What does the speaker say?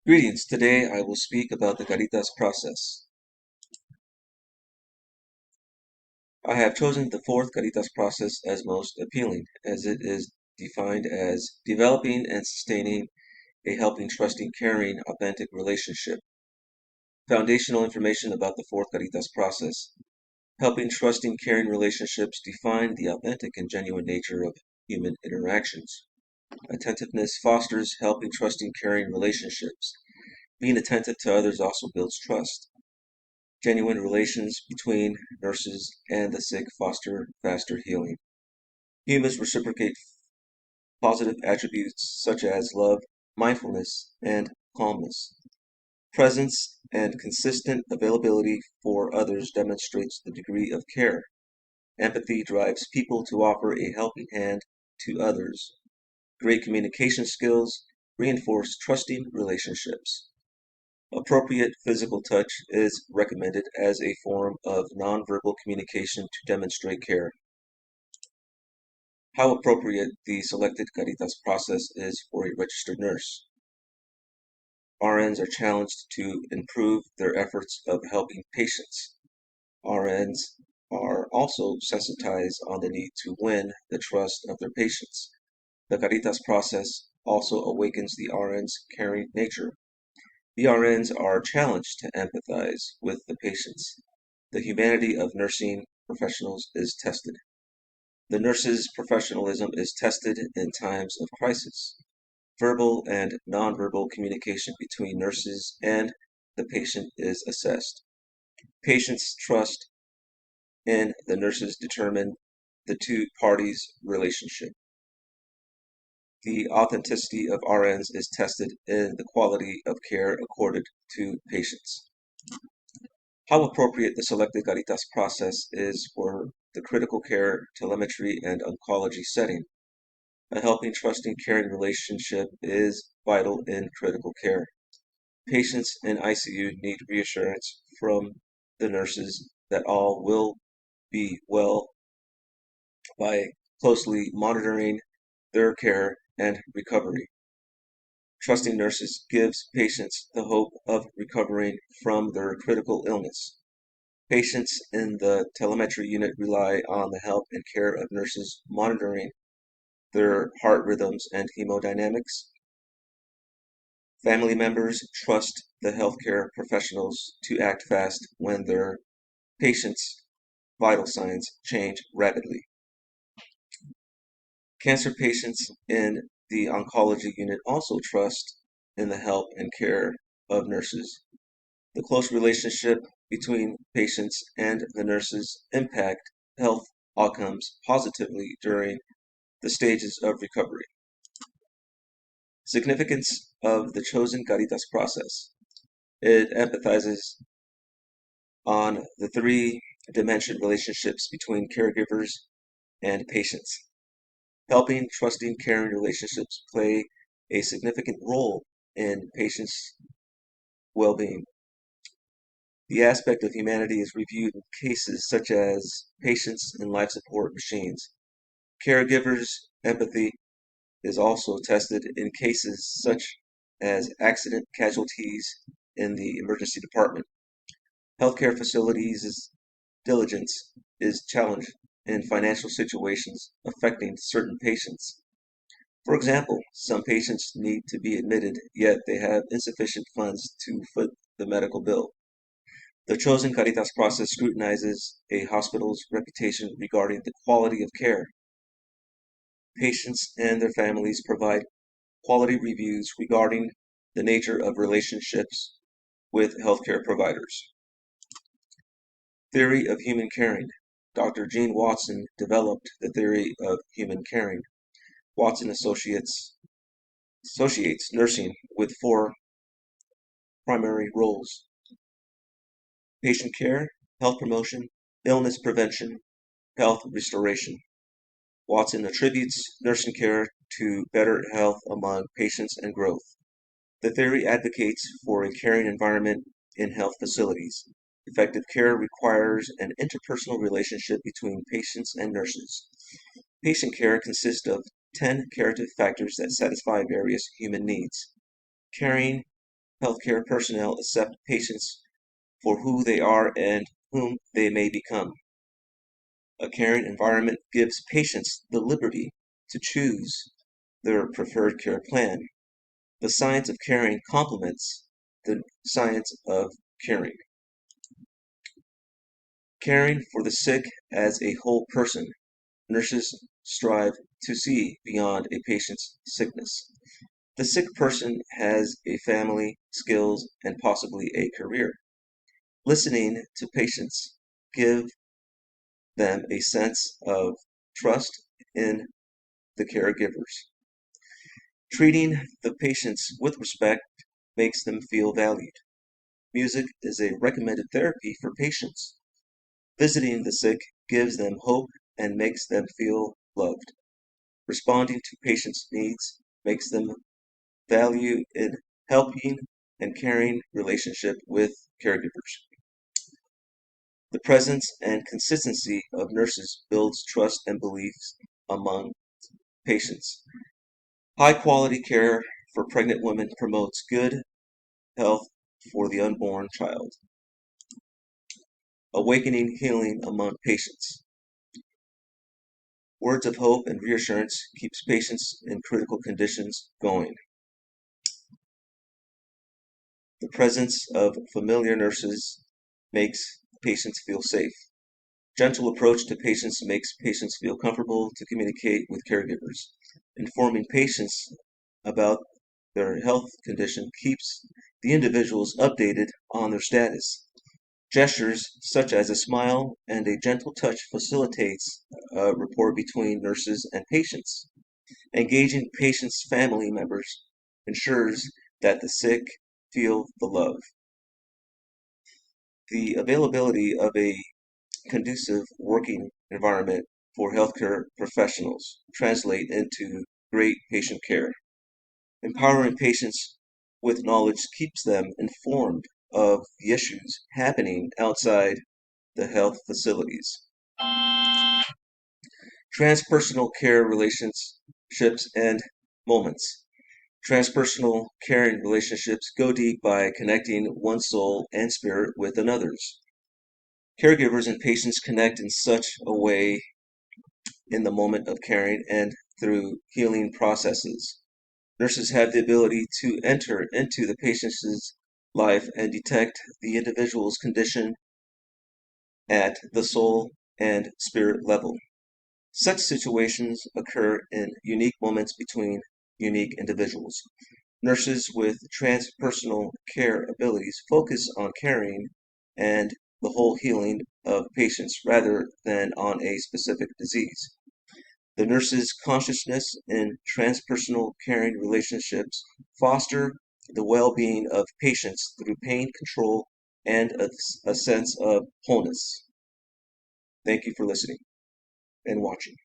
Greetings. Today I will speak about the Caritas process. I have chosen the fourth Caritas process as most appealing, as it is defined as developing and sustaining a helping, trusting, caring, authentic relationship. Foundational information about the fourth Caritas process. Helping, trusting, caring relationships define the authentic and genuine nature of human interactions. Attentiveness fosters helping, trusting, caring relationships. Being attentive to others also builds trust. Genuine relations between nurses and the sick foster faster healing. Humans reciprocate positive attributes such as love, mindfulness, and calmness. Presence and consistent availability for others demonstrates the degree of care. Empathy drives people to offer a helping hand to others. Great communication skills reinforce trusting relationships. Appropriate physical touch is recommended as a form of nonverbal communication to demonstrate care. How appropriate the selected Caritas process is for a registered nurse. RNs are challenged to improve their efforts of helping patients. RNs are also sensitized on the need to win the trust of their patients. The Caritas process also awakens the RN's caring nature. The RNs are challenged to empathize with the patients. The humanity of nursing professionals is tested. The nurse's professionalism is tested in times of crisis. Verbal and nonverbal communication between nurses and the patient is assessed. Patients' trust in the nurses determine the two parties' relationship. The authenticity of RNs is tested in the quality of care accorded to patients. How appropriate the selected Caritas process is for the critical care, telemetry, and oncology setting. A helping, trusting, caring relationship is vital in critical care. Patients in ICU need reassurance from the nurses that all will be well by closely monitoring their care and recovery. Trusting nurses gives patients the hope of recovering from their critical illness. Patients in the telemetry unit rely on the help and care of nurses monitoring their heart rhythms and hemodynamics. Family members trust the healthcare professionals to act fast when their patients' vital signs change rapidly. Cancer patients in the oncology unit also trust in the help and care of nurses. The close relationship between patients and the nurses impact health outcomes positively during the stages of recovery. Significance of the chosen Caritas process. It empathizes on the three-dimension relationships between caregivers and patients. Helping, trusting, caring relationships play a significant role in patients' well-being. The aspect of humanity is reviewed in cases such as patients in life support machines. Caregivers' empathy is also tested in cases such as accident casualties in the emergency department. Healthcare facilities' diligence is challenged in financial situations affecting certain patients. For example, some patients need to be admitted, yet they have insufficient funds to foot the medical bill. The chosen Caritas process scrutinizes a hospital's reputation regarding the quality of care. Patients and their families provide quality reviews regarding the nature of relationships with healthcare providers. Theory of human caring. Dr. Gene Watson developed the theory of human caring. Watson associates nursing with four primary roles: patient care, health promotion, illness prevention, health restoration. Watson attributes nursing care to better health among patients and growth. The theory advocates for a caring environment in health facilities. Effective care requires an interpersonal relationship between patients and nurses. Patient care consists of 10 curative factors that satisfy various human needs. Caring healthcare personnel accept patients for who they are and whom they may become. A caring environment gives patients the liberty to choose their preferred care plan. The science of caring complements the science of caring. Caring for the sick as a whole person. Nurses strive to see beyond a patient's sickness. The sick person has a family, skills, and possibly a career. Listening to patients give them a sense of trust in the caregivers. Treating the patients with respect makes them feel valued. Music is a recommended therapy for patients. Visiting the sick gives them hope and makes them feel loved. Responding to patients' needs makes them value in helping and caring relationship with caregivers. The presence and consistency of nurses builds trust and beliefs among patients. High quality care for pregnant women promotes good health for the unborn child. Awakening healing among patients. Words of hope and reassurance keeps patients in critical conditions going. The presence of familiar nurses makes patients feel safe. Gentle approach to patients makes patients feel comfortable to communicate with caregivers. Informing patients about their health condition keeps the individuals updated on their status. Gestures such as a smile and a gentle touch facilitates a rapport between nurses and patients. Engaging patients' family members ensures that the sick feel the love. The availability of a conducive working environment for healthcare professionals translate into great patient care. Empowering patients with knowledge keeps them informed of the issues happening outside the health facilities. Transpersonal care relationships and moments. Transpersonal caring relationships go deep by connecting one soul and spirit with another's. Caregivers and patients connect in such a way in the moment of caring and through healing processes. Nurses have the ability to enter into the patient's life and detect the individual's condition at the soul and spirit level. Such situations occur in unique moments between unique individuals. Nurses with transpersonal care abilities focus on caring and the whole healing of patients rather than on a specific disease. The nurse's consciousness in transpersonal caring relationships foster the well-being of patients through pain control and a sense of wholeness. Thank you for listening and watching.